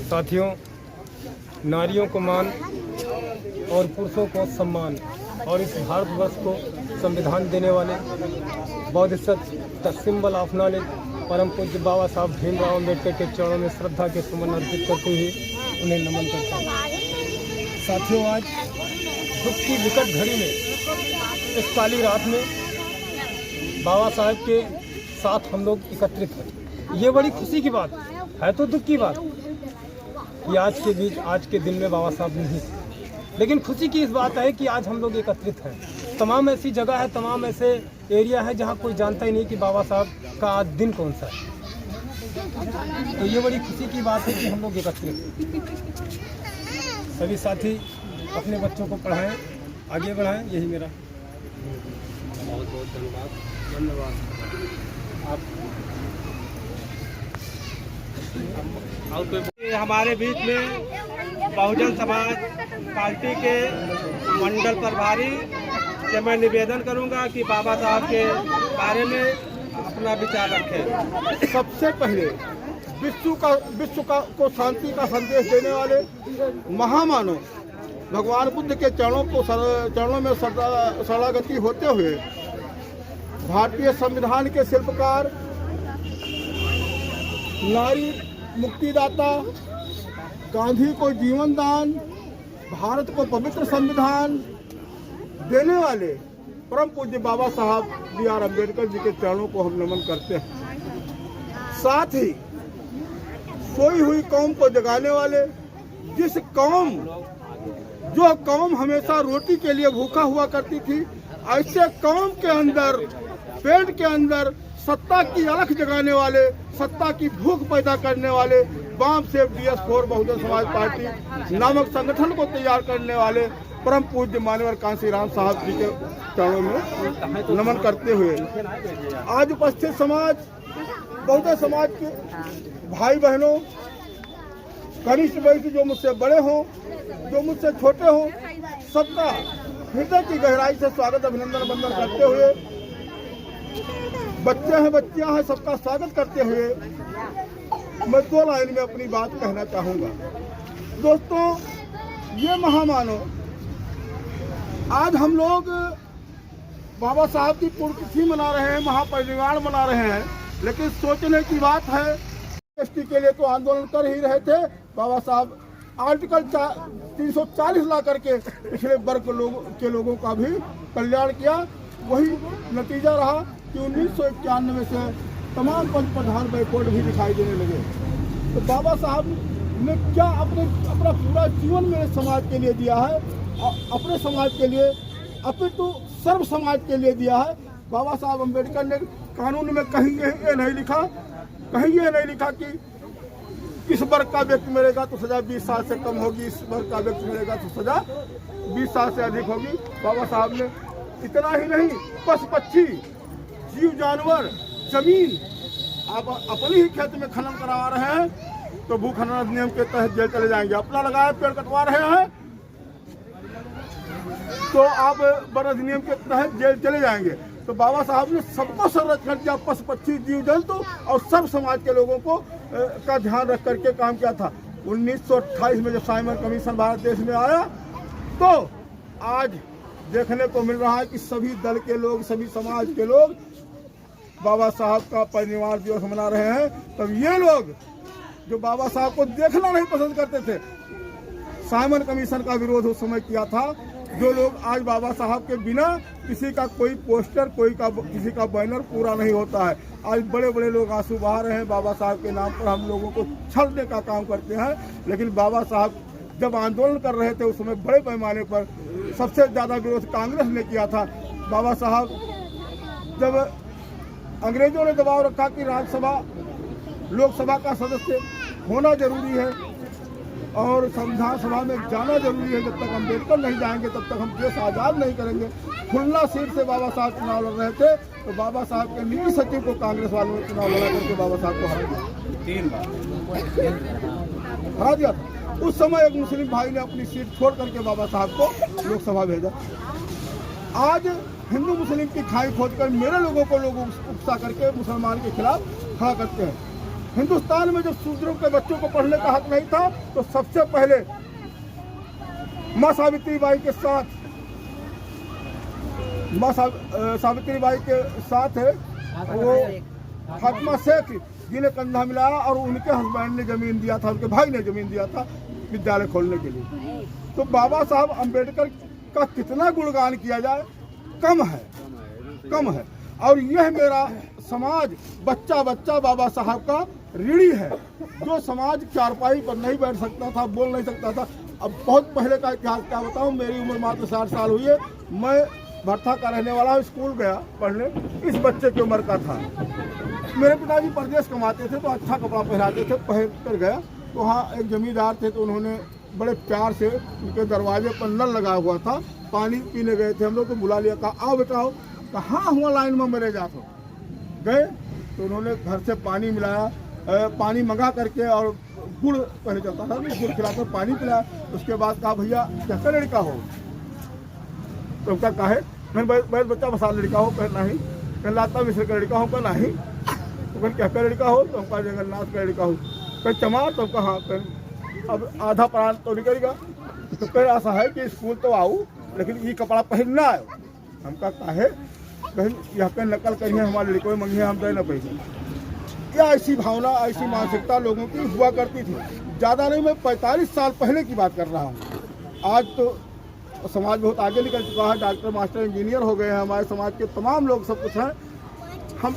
साथियों, नारियों को मान और पुरुषों को सम्मान और इस भारतवर्ष को संविधान देने वाले Buddhist the symbol of knowledge परम पूज्य बाबा साहब भीमराव अम्बेडकर के चरणों में श्रद्धा के सुमन अर्पित करते हुए उन्हें नमन करता हूँ। साथियों, आज दुख की विकट घड़ी में, इस काली रात में बाबा साहब के साथ हम लोग एकत्रित हैं। ये बड़ी खुशी की बात है तो दुख की बात कि आज के बीच, आज के दिन में बाबा साहब नहीं, लेकिन खुशी की इस बात है कि आज हम लोग एकत्रित हैं। तमाम ऐसी जगह है, तमाम ऐसे एरिया है जहाँ कोई जानता ही नहीं कि बाबा साहब का आज दिन कौन सा है। तो ये बड़ी खुशी की बात है कि हम लोग एकत्रित हैं। सभी साथी अपने बच्चों को पढ़ाएं, आगे बढ़ाएं, यही मेरा बहुत बहुत धन्यवाद। हमारे बीच में बहुजन समाज पार्टी के मंडल प्रभारी से मैं निवेदन करूंगा कि बाबा साहब के बारे में अपना विचार रखें। सबसे पहले विश्व को शांति का संदेश देने वाले महामानव भगवान बुद्ध के चरणों में शरणागति होते हुए भारतीय संविधान के शिल्पकार, नारी मुक्तिदाता, गांधी को जीवन दान, भारत को पवित्र संविधान देने वाले परम पूज्य बाबा साहब B.R. अम्बेडकर जी के चरणों को हम नमन करते हैं। साथ ही सोई हुई कौम को जगाने वाले, जो कौम हमेशा रोटी के लिए भूखा हुआ करती थी, ऐसे कौम के अंदर, पेट के अंदर सत्ता की अलख जगाने वाले, सत्ता की भूख पैदा करने वाले balm save DS4 Bahujan Samaj party नामक संगठन को तैयार करने वाले परम पूज्य मान्यवर कांशीराम साहब जी के चरणों में नमन करते हुए आज उपस्थित समाज, बहुजन समाज के भाई बहनों, कनिष्ठ वयस्क, जो मुझसे बड़े हों, जो मुझसे छोटे हों, सबका हृदय की गहराई से स्वागत, अभिनंदन, वंदन करते हुए, बच्चे हैं, बच्चियां हैं, सबका स्वागत करते हुए मैं 2 लाइन में अपनी बात कहना चाहूँगा। दोस्तों, ये महामानव, आज हम लोग बाबा साहब की पुण्यतिथि मना रहे हैं, महापरिनिर्वाण मना रहे हैं, लेकिन सोचने की बात है, एसटी के लिए तो आंदोलन कर ही रहे थे। बाबा साहब आर्टिकल 340 ला करके पिछड़े वर्ग के लोगों का भी कल्याण किया। वही नतीजा रहा कि 1991 से तमाम पंच प्रधान बैकवर्ड भी दिखाई देने लगे। तो बाबा साहब ने क्या अपना पूरा जीवन मेरे समाज के लिए दिया है, अपने समाज के लिए, अपितु सर्व समाज के लिए दिया है। बाबा साहब अम्बेडकर ने कानून में कहीं ये नहीं लिखा कि इस वर्ग का व्यक्ति मरेगा तो सजा 20 साल से कम होगी, इस वर्ग का व्यक्ति मरेगा तो सजा 20 साल से अधिक होगी। बाबा साहब ने इतना ही नहीं, पशु पक्षी, जीव जानवर, जमीन आप अपने ही खेत में खनन करा रहे हैं तो भू खनन अधिनियम के तहत जेल चले जाएंगे। अपना लगाए पेड़ कटवा रहे हैं तो आप वन अधिनियम के तहत जेल चले जाएंगे। तो बाबा साहब ने सबको संरक्षण किया, पशु पक्षी, जीव जंतु और सब समाज के लोगों को का ध्यान रख करके काम किया था। 1928 में जब साइमन कमीशन भारत देश में आया तो आज देखने को मिल रहा है कि सभी दल के लोग, सभी समाज के लोग बाबा साहब का परिनिर्वाण दिवस मना रहे हैं। तब ये लोग जो बाबा साहब को देखना नहीं पसंद करते थे, साइमन कमीशन का विरोध उस समय किया था, जो लोग आज बाबा साहब के बिना किसी का कोई पोस्टर, किसी का बैनर पूरा नहीं होता है। आज बड़े बड़े लोग आंसू बहा रहे हैं, बाबा साहब के नाम पर हम लोगों को छलने का काम करते हैं। लेकिन बाबा साहब जब आंदोलन कर रहे थे उस समय बड़े पैमाने पर सबसे ज़्यादा विरोध कांग्रेस ने किया था। बाबा साहब, जब अंग्रेजों ने दबाव रखा कि राज्यसभा, लोकसभा का सदस्य होना जरूरी है और संविधान सभा में जाना जरूरी है, जब तक अम्बेडकर नहीं जाएंगे तब तक हम देश आज़ाद नहीं करेंगे, खुलना सीट से बाबा साहब चुनाव लड़ रहे थे, तो बाबा साहब के निजी सचिव को कांग्रेस वालों ने चुनाव लड़ा करके बाबा साहब को हरा दिया था। उस समय एक मुस्लिम भाई ने अपनी सीट छोड़ करके बाबा साहब को लोकसभा भेजा। आज हिंदू मुस्लिम की खाई खोदकर मेरे लोगों को लोग उकसा करके मुसलमान के खिलाफ खड़ा करते हैं। हिंदुस्तान में जब शूद्रों के बच्चों को पढ़ने का हक नहीं था तो सबसे पहले माँ सावित्रीबाई के साथ वो फातिमा शेख जिन्हें कंधा मिलाया और उनके हस्बैंड ने जमीन दिया था, उनके भाई ने जमीन दिया था विद्यालय खोलने के लिए। तो बाबा साहब अम्बेडकर का कितना गुणगान किया जाए कम है। और यह मेरा समाज बच्चा बच्चा बाबा साहब का ऋणी है। जो समाज चारपाई पर नहीं बैठ सकता था, बोल नहीं सकता था। अब बहुत पहले का इतिहास क्या बताऊं, मेरी उम्र मात्र 60 साल हुई है। मैं भरथा का रहने वाला हूँ, स्कूल गया पढ़ने, इस बच्चे की उम्र का था। मेरे पिताजी परदेश कमाते थे तो अच्छा कपड़ा पहनाते थे, पहन कर गया तो वहाँ एक जमींदार थे तो उन्होंने बड़े प्यार से उनके दरवाजे पर नल लगा हुआ था, पानी पीने गए थे हम लोग तो बुला लिया, कहा आओ बेटा आओ। कहाँ हुआ लाइन में मेरे जाते गए तो उन्होंने घर से पानी मिलाया, पानी मंगा करके और गुड़ पहले चलता था, गुड़ खिलाकर पानी पिलाया। उसके बाद कहा भैया कैसा लड़का हो, तो उनका कहा है मैं बच्चा बसा लड़का हो, कह नहीं, कह लाता मिश्र का लड़का हो, कह नहीं, तो कह क्या लड़का हो, तो उनका जगन्नाथ का लड़का हो, कह चमार, तो कहा अब आधा प्राण तो निकलेगा। तो कह ऐसा है कि स्कूल तो आऊँ लेकिन ये कपड़ा पहनना है। हमका कहे कहीं यह कहीं नकल करिए हमारे लड़कों में मंगे हम दे न पैसे। क्या ऐसी भावना ऐसी मानसिकता लोगों की हुआ करती थी। ज़्यादा नहीं, मैं 45 साल पहले की बात कर रहा हूँ। आज तो समाज बहुत आगे निकल चुका है, डॉक्टर मास्टर इंजीनियर हो गए हैं, हमारे समाज के तमाम लोग सब कुछ हैं। हम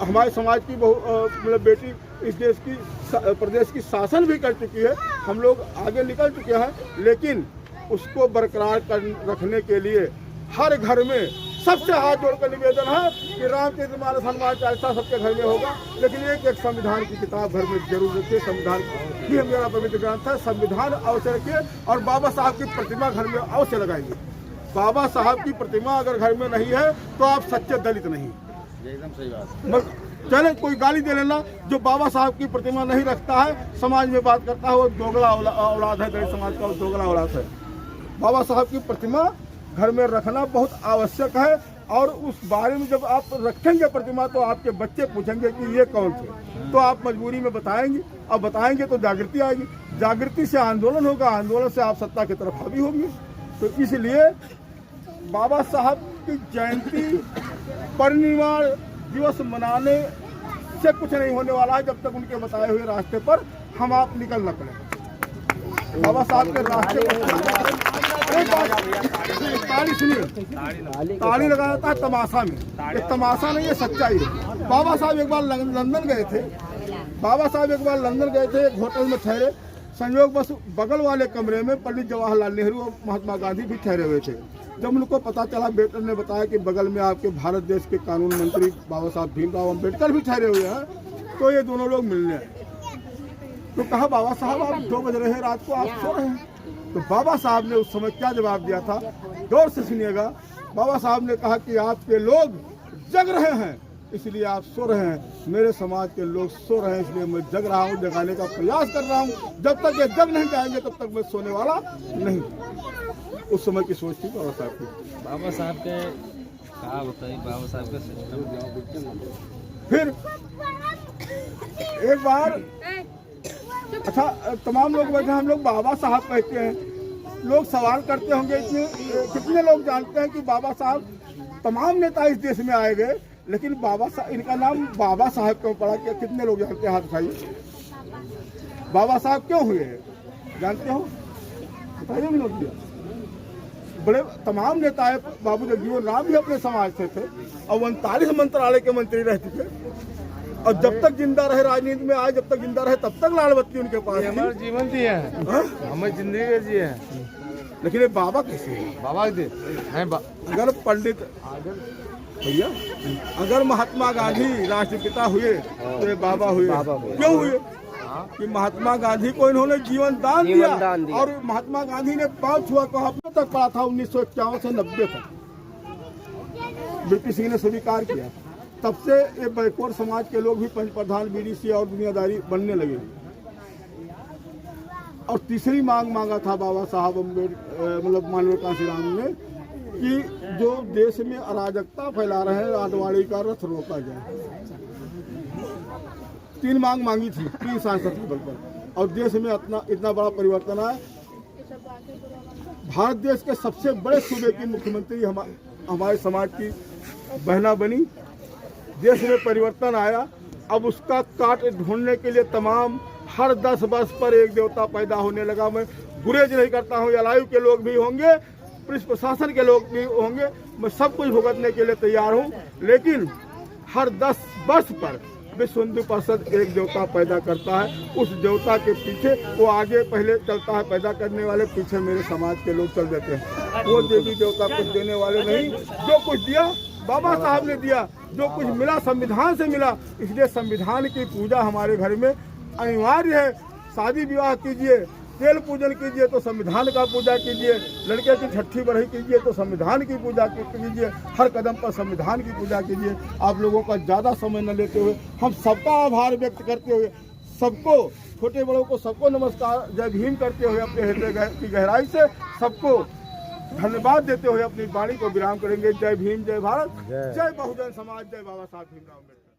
हमारे समाज की मतलब बेटी इस देश की प्रदेश की शासन भी कर चुकी है, हम लोग आगे निकल चुके हैं। लेकिन उसको बरकरार रखने के लिए हर घर में सबसे हाथ जोड़कर निवेदन है कि रामचरितमानस हनुमान चालीसा सबके घर में होगा, लेकिन एक संविधान की किताब घर में जरूर रखिए। संविधान ही मेरा पवित्र ग्रंथ है, संविधान अवश्य रखिए और बाबा साहब की प्रतिमा घर में अवश्य लगाइए। बाबा साहब की प्रतिमा अगर घर में नहीं है तो आप सच्चे दलित नहीं। एकदम सही बात। चले कोई गाली दे लेना, जो बाबा साहब की प्रतिमा नहीं रखता है, समाज में बात करता है, वो दोगला औलाद है, दलित समाज का दोगला औलाद है। बाबा साहब की प्रतिमा घर में रखना बहुत आवश्यक है। और उस बारे में जब आप रखेंगे प्रतिमा तो आपके बच्चे पूछेंगे कि ये कौन थे, तो आप मजबूरी में बताएंगे, और बताएंगे तो जागृति आएगी, जागृति से आंदोलन होगा, आंदोलन से आप सत्ता की तरफ हावी होंगे। तो इसलिए बाबा साहब की जयंती परिनिर्वाण दिवस मनाने से कुछ नहीं होने वाला है जब तक उनके बताए हुए रास्ते पर हम आप निकल न पड़े। बाबा साहब के रास्ते पर ताली सुनिए, ताली लगाया था तमाशा में, ये तमाशा नहीं है, सच्चाई है। बाबा साहब एक बार लंदन गए थे, एक होटल में ठहरे, संयोग बस बगल वाले कमरे में पंडित जवाहरलाल नेहरू और महात्मा गांधी भी ठहरे हुए थे। जब उनको पता चला, बेटर ने बताया कि बगल में आपके भारत देश के कानून मंत्री बाबा साहब भीमराव अम्बेडकर भी ठहरे हुए हैं, तो ये दोनों लोग मिलने आए। तो कहा बाबा साहब आप 2 बज रहे हैं रात को, आप सो रहे हैं। तो बाबा साहब ने उस समय क्या जवाब दिया था, गौर से सुनिएगा। बाबा साहब ने कहा कि आपके लोग जग रहे हैं इसलिए आप सो रहे हैं, मेरे समाज के लोग सो रहे हैं इसलिए मैं जग रहा हूँ, जगाने का प्रयास कर रहा हूँ। जब तक ये जग नहीं जाएंगे तब तक मैं सोने वाला नहीं। उस समय की सोच थी बाबा साहब की। बाबा साहब के क्या बताइए, बाबा साहब का सिस्टम। फिर एक बार अच्छा तमाम लोग बैठे, हम लोग बाबा साहब कहते हैं, लोग सवाल करते होंगे कि कितने लोग जानते हैं कि बाबा साहब, तमाम नेता इस देश में आए गए लेकिन बाबा साहब, इनका नाम बाबा साहब क्यों पड़ा, क्या कितने लोग जानते हैं? हाथ उठाइए। बाबा साहब क्यों हुए हैं जानते हो? बताइए भी लोग। बड़े तमाम नेता है, बाबू जगजीवन राम भी अपने समाज से थे और 39 मंत्रालय के मंत्री रह चुके। और जब तक जिंदा रहे राजनीति में आए, जब तक जिंदा रहे तब तक लाल बत्ती उनके पास। हमारा जीवन दिए हैं, हमें जिंदगी जिए हैं, लेकिन ये बाबा कैसे है? बाबा दे हैं अगर पंडित भैया, अगर महात्मा गांधी राष्ट्रपिता हुए तो ये बाबा हुए। क्यों हुए? कि महात्मा गांधी को इन्होंने जीवन दान दिया और महात्मा गांधी ने 5 छुआ को अपने तक पड़ा था 1951 से 90 तक। बीपी सिंह ने स्वीकार किया, तब से ये बैकवर्ड समाज के लोग भी पंच प्रधान, बीडीसी और दुनियादारी बनने लगे। और तीसरी मांग मांगा था बाबा साहब मतलब माननीय कांशीराम ने कि जो देश में अराजकता फैला रहे हैं, आडवाणी का रथ रोका जाए। 3 मांग मांगी थी 3 सांसद के बल पर, और देश में इतना बड़ा परिवर्तन आया। भारत देश के सबसे बड़े सूबे की मुख्यमंत्री हमारे समाज की बहना बनी। देश में परिवर्तन आया। अब उसका काट ढूंढने के लिए तमाम हर 10 वर्ष पर एक देवता पैदा होने लगा। मैं गुरेज नहीं करता हूँ, जलायु के लोग भी होंगे, पुलिस प्रशासन के लोग भी होंगे, मैं सब कुछ भुगतने के लिए तैयार हूँ। लेकिन हर 10 वर्ष पर विश्व हिंदू परिषद एक देवता पैदा करता है। उस देवता के पीछे वो आगे पहले चलता है, पैदा करने वाले, पीछे मेरे समाज के लोग चल देते हैं। वो देवी देवता कुछ देने वाले नहीं, जो कुछ दिया बाबा साहब ने दिया, जो कुछ मिला संविधान से मिला। इसलिए संविधान की पूजा हमारे घर में अनिवार्य है। शादी विवाह कीजिए, तेल पूजन कीजिए तो संविधान का पूजा कीजिए, लड़के की छठी बढ़ई कीजिए तो संविधान की पूजा कीजिए, हर कदम पर संविधान की पूजा कीजिए। आप लोगों का ज़्यादा समय न लेते हुए हम सबका आभार व्यक्त करते हुए, सबको, छोटे बड़ों को सबको नमस्कार जय भीम करते हुए, अपने हृदय की गहराई से सबको धन्यवाद देते हुए अपनी वाणी को विराम करेंगे। जय भीम, जय भारत, जय बहुजन समाज, जय बाबा साहब भीमराव अम्बेडकर।